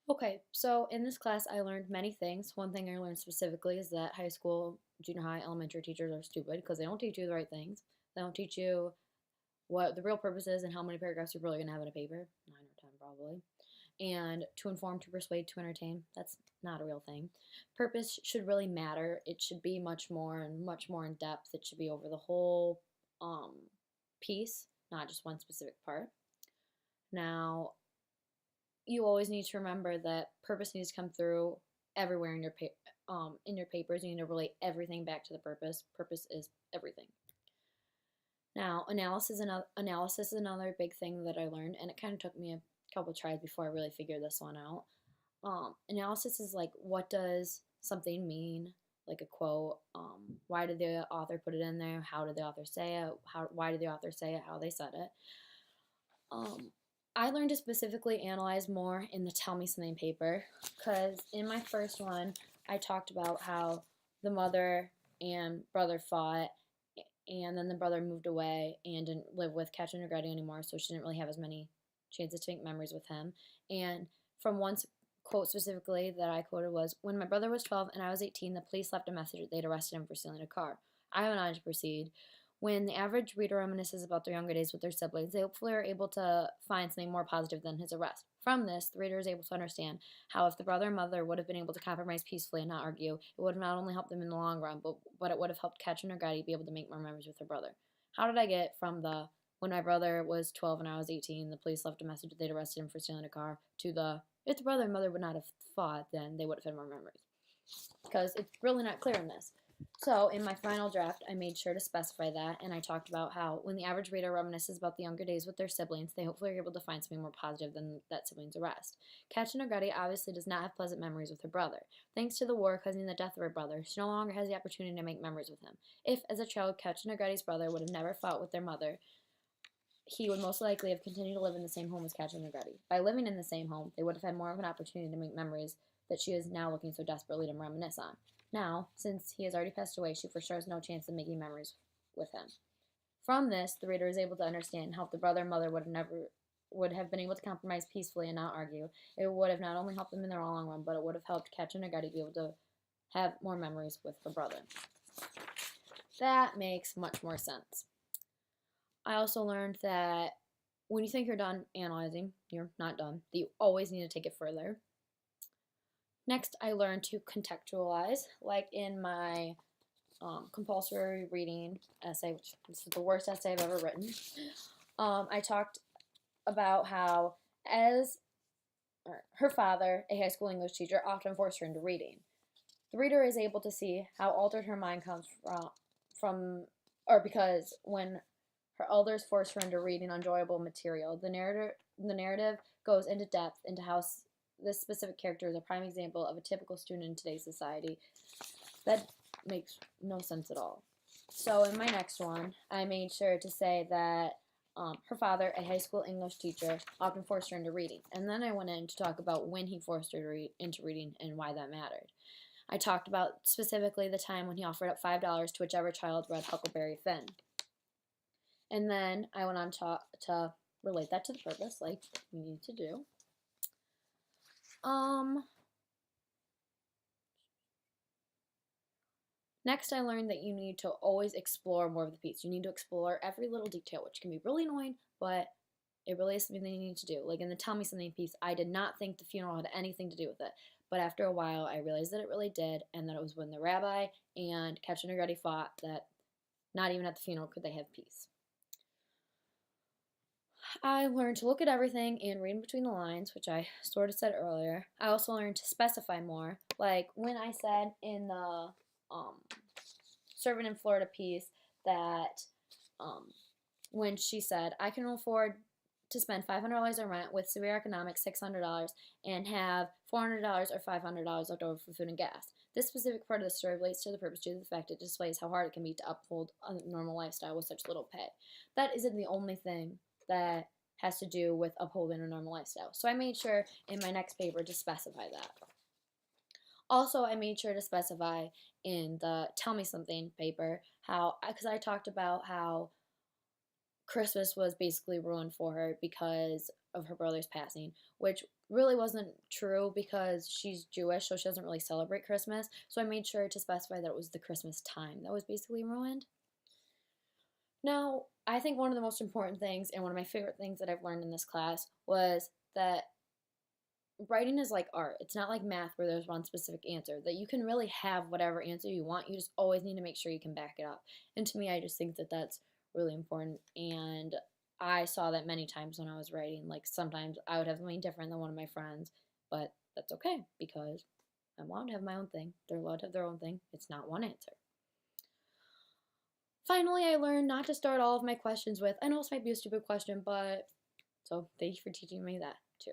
Okay, so in this class, I learned many things. One thing I learned specifically is that high school, junior high, elementary teachers are stupid because they don't teach you the right things. They don't teach you what the real purpose is and how many paragraphs you're really going to have in a paper. 9 or 10, probably. And to inform, to persuade, to entertain, that's not a real thing. Purpose should really matter. It should be much more and much more in depth. It should be over the whole um, piece, not just one specific part. Now, you always need to remember that purpose needs to come through everywhere in your in your papers. You need to relate everything back to the purpose. Purpose is everything. Now, analysis is another big thing that I learned, and it kind of took me a couple tries before I really figured this one out. Analysis is like, what does something mean? Like a quote. Why did the author put it in there? How did the author say it? Why did the author say it? How they said it? Um, I learned to specifically analyze more in the Tell Me Something paper because in my first one, I talked about how the mother and brother fought, and then the brother moved away and didn't live with Catherine or Grady anymore, so she didn't really have as many chances to make memories with him. And from one quote specifically that I quoted was, "When my brother was 12 and I was 18, the police left a message that they'd arrested him for stealing a car. I went on to proceed. When the average reader reminisces about their younger days with their siblings, they hopefully are able to find something more positive than his arrest. From this, the reader is able to understand how if the brother and mother would have been able to compromise peacefully and not argue, it would have not only helped them in the long run, but it would have helped Catherine or Grady be able to make more memories with her brother." How did I get from the when my brother was 12 and I was 18, the police left a message that they'd arrested him for stealing a car, to the if the brother and mother would not have fought, then they would have had more memories? Because it's really not clear in this. So, in my final draft, I made sure to specify that, and I talked about how when the average reader reminisces about the younger days with their siblings, they hopefully are able to find something more positive than that sibling's arrest. Katrin O'Grady obviously does not have pleasant memories with her brother. Thanks to the war causing the death of her brother, she no longer has the opportunity to make memories with him. If, as a child, Katrin O'Grady's brother would have never fought with their mother, he would most likely have continued to live in the same home as Katrin O'Grady. By living in the same home, they would have had more of an opportunity to make memories that she is now looking so desperately to reminisce on. Now, since he has already passed away, she for sure has no chance of making memories with him. From this, the reader is able to understand how if the brother and mother would have been able to compromise peacefully and not argue, it would have not only helped them in the long run, but it would have helped Katrin O'Grady be able to have more memories with her brother. That makes much more sense. I also learned that when you think you're done analyzing, you're not done, that you always need to take it further. Next, I learned to contextualize, like in my compulsory reading essay, which this is the worst essay I've ever written. I talked about how, as her father, a high school English teacher, often forced her into reading. The reader is able to see how altered her mind comes or because when her elders force her into reading enjoyable material, the narrative goes into depth into how this specific character is a prime example of a typical student in today's society. That makes no sense at all. So in my next one, I made sure to say that her father, a high school English teacher, often forced her into reading. And then I went in to talk about when he forced her into reading and why that mattered. I talked about specifically the time when he offered up $5 to whichever child read Huckleberry Finn. And then I went on to relate that to the purpose, like we need to do. Next, I learned that you need to always explore more of the piece. You need to explore every little detail, which can be really annoying, but it really is something that you need to do. Like in the Tell Me Something piece, I did not think the funeral had anything to do with it. But after a while, I realized that it really did, and that it was when the rabbi and Catherine O'Grady fought that not even at the funeral could they have peace. I learned to look at everything and read between the lines, which I sort of said earlier. I also learned to specify more, like when I said in the Servant in Florida piece that when she said, "I can afford to spend $500 on rent with severe economics, $600, and have $400 or $500 left over for food and gas." This specific part of the story relates to the purpose due to the fact it displays how hard it can be to uphold a normal lifestyle with such little pay. That isn't the only thing that has to do with upholding a normal lifestyle. So I made sure in my next paper to specify that. Also, I made sure to specify in the Tell Me Something paper how, because I talked about how Christmas was basically ruined for her because of her brother's passing, which really wasn't true because she's Jewish, so she doesn't really celebrate Christmas. So I made sure to specify that it was the Christmas time that was basically ruined. Now, I think one of the most important things and one of my favorite things that I've learned in this class was that writing is like art. It's not like math where there's one specific answer, that you can really have whatever answer you want. You just always need to make sure you can back it up. And to me, I just think that that's really important. And I saw that many times when I was writing. Like sometimes I would have something different than one of my friends, but that's okay because I'm allowed to have my own thing. They're allowed to have their own thing. It's not one answer. Finally, I learned not to start all of my questions with, I know this might be a stupid question, but so thank you for teaching me that too.